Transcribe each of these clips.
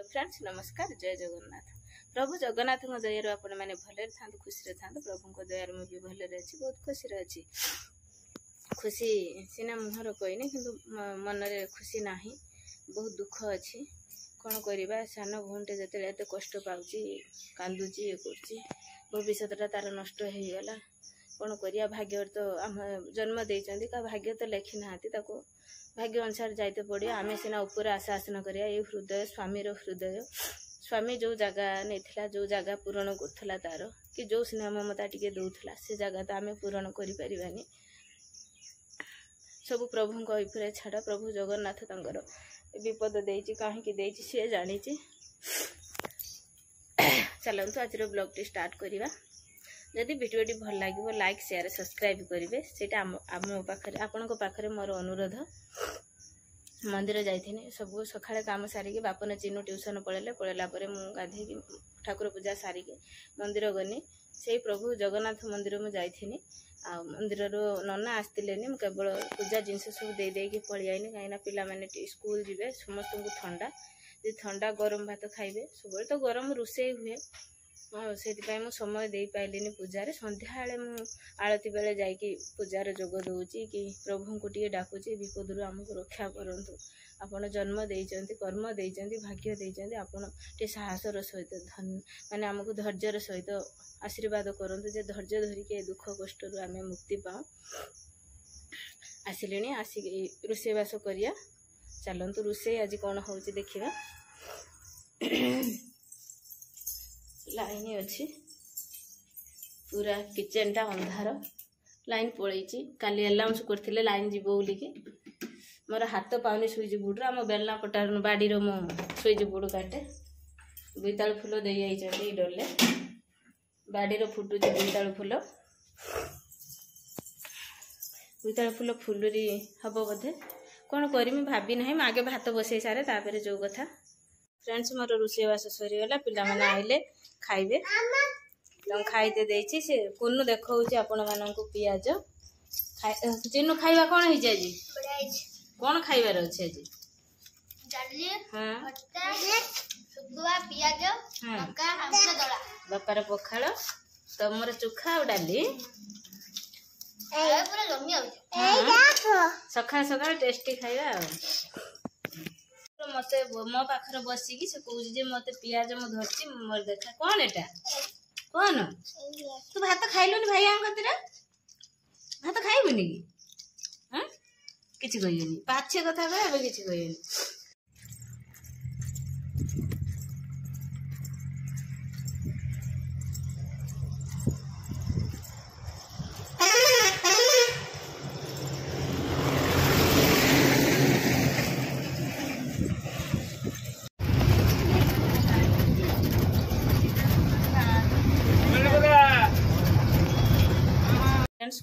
Friends नमस्कार जय जगन्नाथ। प्रभु जगन्नाथ दयार आपण मैंने भले था खुशी था। प्रभु दयार मुझे भले अच्छी बहुत खुशी अच्छी। खुशी सीना मुहर कहनी कि मनरे खुशी ना बहुत दुख अच्छी। कौन करवा सान भूटे जो एत कष्ट पाँच कांदुची ये कर भविष्यटा तार नष्ट हो गला। कौन करिया भाग्य तो आम जन्म देते का भाग्य तो लिखी ना भाग्य अनुसार जाते पड़े। आम सीना ऊपर आशा आसन करिया ये हृदय स्वामीर हृदय स्वामी जो जगह नहीं जो जगह पूरण करा तार कि जो स्नेह ममता टी दौला से जगह तो आम पूरण कर सब प्रभु ऊपर छाड़। प्रभु जगन्नाथ तंकर विपद देती कहीं सी जानी। चलतु आज ब्लॉग टी स्टार्ट करवा। जदि वीडियोटी भल लगे लाइक शेयर सब्सक्राइब करेंगे से आपण पाखे मोर अनुरोध। मंदिर जाइए सब सकाଳେ काम सारिके बापन चिन्नु ट्यूशन पलैला गाधे ठाकुर पूजा सारिके मंदिर गनी। से प्रभु जगन्नाथ मंदिर में जाइनी। आ मंदिर नना आसते केवल पूजा जिनस सब दे पलि आईनी कहीं पिला माने स्कूल जीवे समस्त को ठंडा ठंडा गरम भात खाइबे सब तो गरम रोषे हुए से मु समय दे पाइलिनी पूजार। संध्या आलती बेले जाकि पूजार जोग दौची कि प्रभु को टे डाकुची विपद आमको रक्षा करंतु। आपण जन्म देइचंती कर्म देइचंती भाग्य देइचंती आपण टे साहसर सहित धन माने आमको धैर्यर सहित आशीर्वाद करंतु जे धैर्य धरिके दुख कष्ट रु आमे मुक्ति पाऊ। आसिले आसिक रोषेबास करिया। चलतु रोषे आज कौन हो देखा। लाइन अच्छी पूरा किचन टा अंधार लाइन पलैची काली अलाउंस करथिले लाइन जीव बोलिकी मोर हाथ पाउनी सुइज बोर्ड आम बेलना पटार बाड़ी मो सुइज बोर्ड काटे बोईतालु फूल दे जाइछंती डरले बाड़ी फुटुची बोईतालु फूल फुलुरी हम बोधे कौन करमी भाभी ना आगे भात बसई सारे तापर जो कथा। फ्रेंड्स मोर रोषेबास सरीगला पिला माने आइले खाइबे खाइते देछि से कुन्नु देखौछि आपण माननकु पियाज चिन्नु खाइबा कोन हिज आज कोन खाइबार अछि आज डाली हां खट्टा सुगुआ पियाज लंका हमसे दला बापार पखाळ तमर चोखा और डाली ए पूरा जमी आउछ सखा सखा टेस्टी खाइबा। मते मो पाखर बसिकी से कहूँ जे मते पियाज मो धरती मोर देखा कौन एटा कौन तू भात खाइलुनी भाई आम कतरा भात खाइबुनी कि हां किछि कहियोनी पाछे कथा कह अब किछि कहियोनी।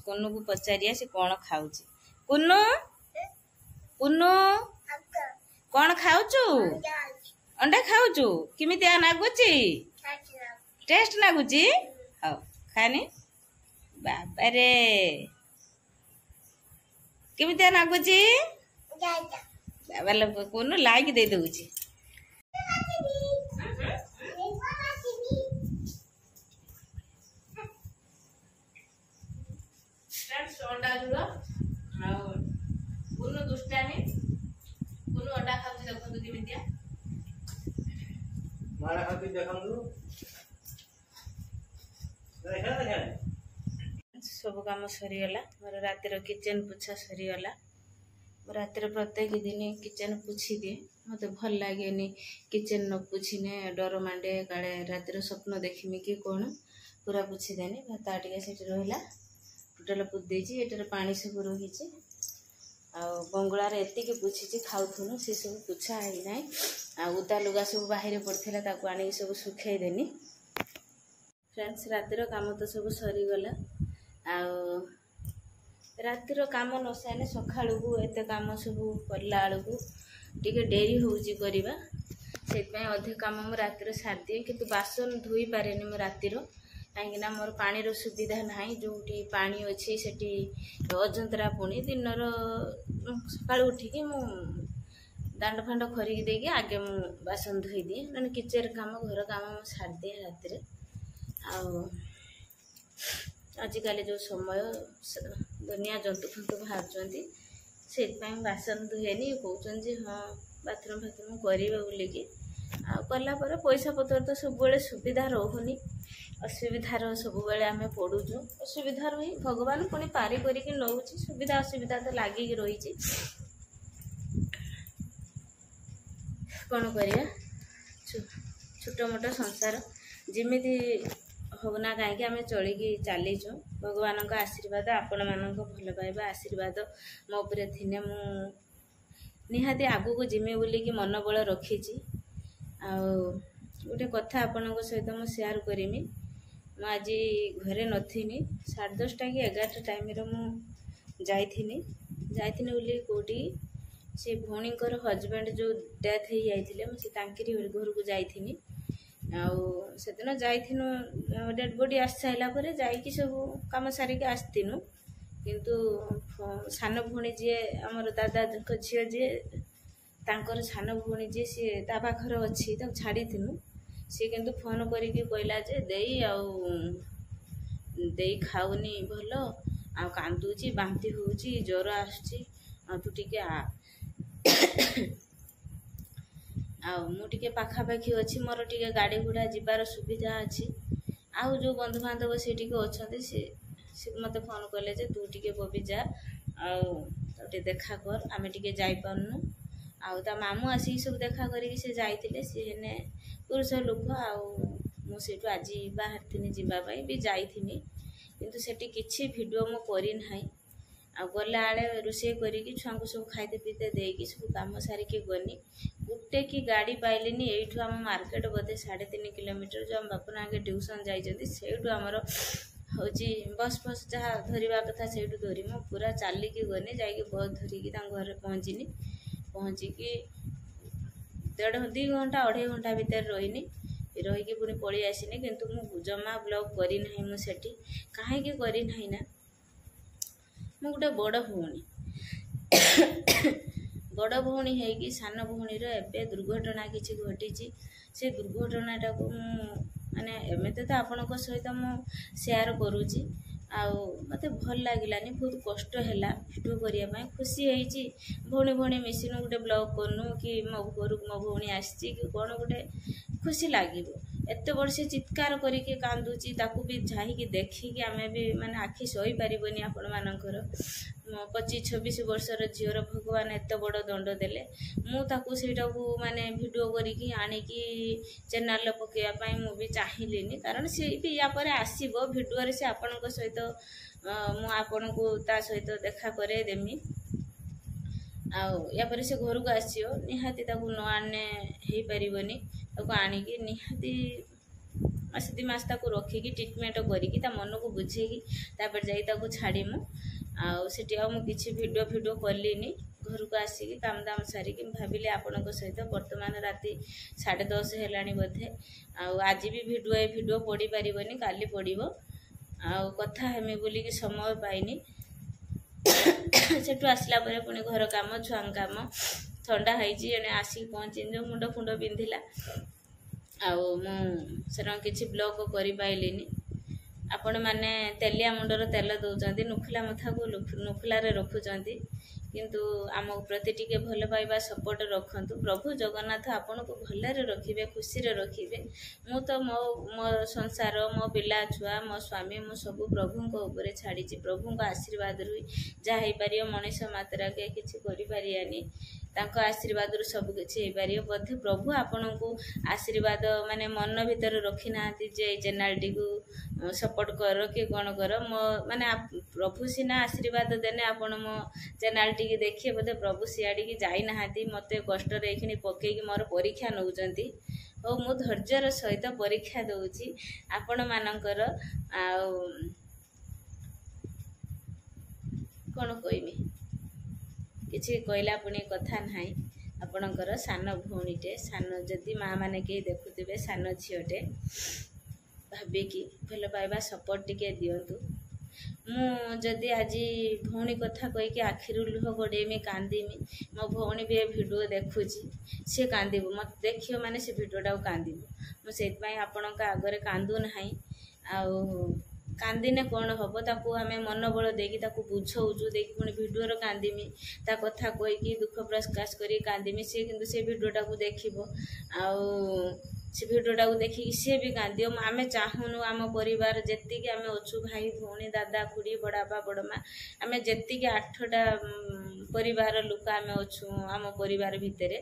कुन्नू को पचारिया से कौन खाऊची कुन्नू कुन्नू कौन खाऊचु अंडा खाऊचु किमितिया नागुची टेस्ट नागुची हां खानी बाबा रे किमितिया नागुची बाबा लोग कुन्नू लाइक दे दउची। अंडा जुड़ा कुन्नु दुष्टानी कुन्नु अंडा खाउची देखंतु किमितिया मारा खाती देखंतु देखा सब काम सरीगला। मोर रातिर किचन पोछा सरीगला। रातिर प्रत्येक दिन किचन पोछी दिए मत भल लगे किचन न पोछिने डर मांडे काले रातिर स्वप्न देखिमी कि कौन पूरा पोछी देनी भात टिके सेठी रहिला टोटाल पुदी एटार पानी सब रही बंगुलार एतिक पोछी खाऊथुनु से सब पोछा है ना उदा लुगा सब बाहर पड़ता आनी सब सुखे देनी। फ्रेंड्स रातिर काम तो सब सरीगला। रातिर काम न सारे सका एत काम सब करला बेलू टी डेरी होची करवा से अधिक काम मु रातिर सारी दिए कि बासन धोई पारे मु रातिर कहीं मोर पानी सुविधा ना जो पानी अच्छी से अजंतरा पुणी दिन सका उठिकी दांड फांड खरिकी देकी आगे मु बासन धोई दिए ना किचन काम घर काम मु छाड़ दिए रात आजिकल जो समय दुनिया जंतु फंतु बाहर से बासन धुएनि कहते हाँ बाथरूम फाथरूम करेंगे बोलिकी कला पैसा पतर तो सब सुविधा रोनी असुविधार सब आम पड़ुचु असुविधार ही भगवान पुणी पारी करके नौ सुविधा असुविधा तो लगिक रही कौन करिया छोट मोट संसार जिमिति होना कहीं आम चलिकी चलीचु भगवान का आशीर्वाद आपण मान भल पाइबा आशीर्वाद मो उपरे थिने मु निहाती आगु को जिमे बोलिकी मन बल रखी गोटे कथा आपण सहित मु शेयर करमी मु आज घरे नथिनी 10:30 कि 11 टाइम मु जाइथिनी बोली कोटी से भौणीकर हजबैंड जो डेथ हो जाइथिले मु से तांकरी घर को जाइथिनी से दिन जाइथिनु डेड बॉडी आस साइला परे जाइकी सब काम सारिके आस्तिनु किंतु सान भौणी जी आमर दादा झील जी तांकर सान भौणी जी सी ता पाखर अच्छी तो छाड़ी सी किंतु फोन करके कहला जे देई खाऊनी भल आ कांदुची बांती होउची ज्वर आसुची आ तू टिके आ मु टिके पाखापाखी अच्छी मोर टिके गाड़ी घोड़ा जीवार सुविधा अच्छी आउ जो बंधु बांधव से अच्छा से मत फोन कले जे तू टिके बबी जा आउटे देखा कर आम टिके जाइपारनु आ मामू आसिक सब देखा करके से जाइतिले सी हेने पुरुष लोक आउ आज बाहर थी जावाई भी जाइथिनी किंतु सेठी किछि वीडियो मु करी नाही आ गला आले रोषे करिकी छुआ को सब खाइते पीते देकी सब काम सारिके गनी गुटे की गाड़ी पाइलिनी एठू आम मार्केट बोधे 3.5 किलोमीटर जो आम बापना आगे ट्यूशन जाइछन्ती सेठू हमर होची बस फस जहाँ धरवा कथा सेठू धरी मु पूरा चालिकी गनी जाइके बस धरिकी घर पहुँचिकी 1.5-2 घंटा 2.5 घंटा भीतर रहीकी पुणी पलि आसिनी किंतु मु जमा ब्लॉग करी नाही मु सेठी काहेकि करी नाही ना मु गोटे बड़ भौणी है सान भौणीर एवं दुर्घटना किसी घटी से दुर्घटनाटा को माने एमती तो आपण सहित मु शेयर करुँची मत भल लगिलानी बहुत कष्ट है भिडियो करने खुशी है भौणी भौणी मिशिनु गोटे ब्लॉग करनु कि मो घर मो भौणी आसी कि कौन गोटे खुशी लगे एत बड़ से चित्कार करके कांदुची ताकू भी जाइकी देखिकी आम भी माने आखि सही पारिबनी आपण मानकर 25-26 वर्षर झीवर भगवान एत बड़ दंड देले मु ताकू सेटा को माने वीडियो करिकी आनिकी चैनल पकेया मु भी चाहिलिनी कारण से भी या पर आसीबो वीडियो रे से आपनक सहित मु आपनको ता सहित देखा करे देमी या पर से घर को आसियो निहाती ताकू न आने हे परिबनी ताकू आनिकी निहाती मास 2 मास ताकू रखिकी ट्रीटमेंट करिकी ता मन को बुझेकी तापर जाई ताकू छाड़ीमु आठी आ किसी वीडियो कलिनी घर को आसिकी काम दाम सारिकी भाविले आपनक सहित वर्तमान राति 10:30 हेलानी बोधे आज भी वीडियो पड़ी पारिबनी काली पड़िबो कथा हेमी बोलिकी समय पाइनी सेठू आसला परे पुणी घर काम छुआ काम ठंडा होइछि एने आसिक पहुँची जो मुंड फुंड बिंधिला आर किसी ब्लॉग करि पाइलिनी आपण माने तेलिया मुंडर तेल दौरान नुखिला मथा को नुखिलारे रखुचंती किंतु आम प्रति टिके भल पाइबा सपोर्ट रखंतु प्रभु जगन्नाथ आपन को भलरे रखिबे खुशी रे रखिबे मु तो मो संसार मो पिला छुआ मो स्वामी मु सब प्रभु को ऊपर छाड़ी प्रभु को आशीर्वाद रु जा हे पारियो मनुष्य मात्रा के किछि करि पारियानी तांको आशीर्वाद रु सब किछि हे पारियो बोधे प्रभु आपन को आशीर्वाद माने मन भीतर रखि नांती जे चैनल टी को सपोर्ट कर कि कौन कर मो माने प्रभु सिना आशीर्वाद देने आपन मो चैनल टी देखिए बोधे प्रभु सियाड़ी की जाई नाहांती मते कष्ट रेखिनी पकेकी मोर परीक्षा नउचंती ओ मु धैर्यर सहित परीक्षा दउची आपण मानकर कौन कहमी किसी कहला पुणी कथा ना आपणकर सान भौणीटे सान जदि माँ मैंने कहीं देखुवे सान झीटे भाविकी भल पाइबा सपोर्ट टिके दिंतु ମୁଁ ଯଦି ଆଜି ଭଉଣୀ କଥା କହିକି ଆଖିରୁ ଲୁହ ଗଡ଼େଇମି କାନ୍ଦିମି, ମୋ ଭଉଣୀ ବି ଏ ଭିଡ଼ିଓ ଦେଖୁଛି, ସେ କାନ୍ଦିବ, ମୋତେ ଦେଖିବ ମାନେ ସେ ଭିଡ଼ିଓଟାକୁ କାନ୍ଦିବ। ମୁଁ ସେଇଥିପାଇଁ ଆପଣଙ୍କ ଆଗରେ କାନ୍ଦୁ ନାହିଁ। ଆଉ କାନ୍ଦିନେ କ'ଣ ହେବ, ତାକୁ ଆମେ ମନୋବଳ ଦେଇକି ତାକୁ ବୁଝଉଛୁ, ଦେଇକି ପୁଣି ଭିଡ଼ିଓରେ କାନ୍ଦିମି, ତା କଥା କହିକି ଦୁଃଖ ପ୍ରକାଶ କରିକି କାନ୍ଦିମି। ସିଏ କିନ୍ତୁ ସେ ଭିଡ଼ିଓଟାକୁ ଦେଖିବ, ଆଉ ସେ ଭିଡ଼ିଓଟାକୁ ଦେଖିକି ସିଏ ବି କାନ୍ଦିବ। ଆମେ ଚାହୁଁନୁ ଆମ ପରିବାର ଯେତିକି ଆମେ ଅଛୁ, ଭାଇ ଭଉଣୀ ଦାଦା ଖୁଡ଼ି ବଡ଼ବାପା ବଡ଼ମା, ଆମେ ଯେତିକି 8ଟା ପରିବାର ଲୋକ ଆମେ ଅଛୁ ଆମ ପରିବାର ଭିତରେ,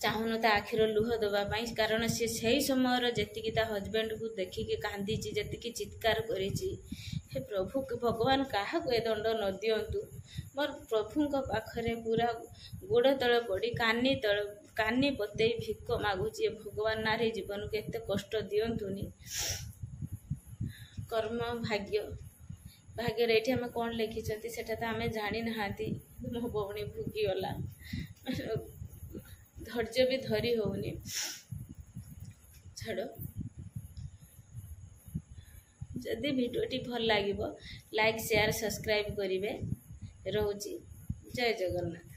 ଚାହୁଁନୁ ତା ଆଖିର ଲୁହ ଦେବା ପାଇଁ। କାରଣ ସେ ସେହି ସମୟର ଯେତିକି ତା ହଜବେଣ୍ଡକୁ ଦେଖିକି କାନ୍ଦିଛି, ଯେତିକି ଚିତ୍କାର କରିଛି, ହେ ପ୍ରଭୁ ଭଗବାନ କାହାକୁ ଏ ଦଣ୍ଡ ନ ଦିଅନ୍ତୁ। ମୋର ପ୍ରଭୁଙ୍କ ପାଖରେ ପୁରା ଗୋଡ଼ ତଳେ ପଡ଼ି କାନି ପତେଇ ଭିକ ମାଗୁଛି, ଭଗବାନ ନାରୀ ଜୀବନକୁ ଏତେ କଷ୍ଟ ଦିଅନ୍ତୁନି। କର୍ମ ଭାଗ୍ୟରେ ଏଇଠି ଆମେ କ'ଣ ଲେଖିଛନ୍ତି ସେଟା ତ ଆମେ ଜାଣିନାହାନ୍ତି। ମୋ ଭଉଣୀ ଭୋଗିଗଲା, ଧୈର୍ଯ୍ୟ ବି ଧରି ହେଉନି। ଛାଡ଼, ଯଦି ଭିଡ଼ିଓଟି ଭଲ ଲାଗିବ ଲାଇକ୍ ସେୟାର ସବସ୍କ୍ରାଇବ୍ କରିବେ। ରହୁଛି, ଜୟ ଜଗନ୍ନାଥ।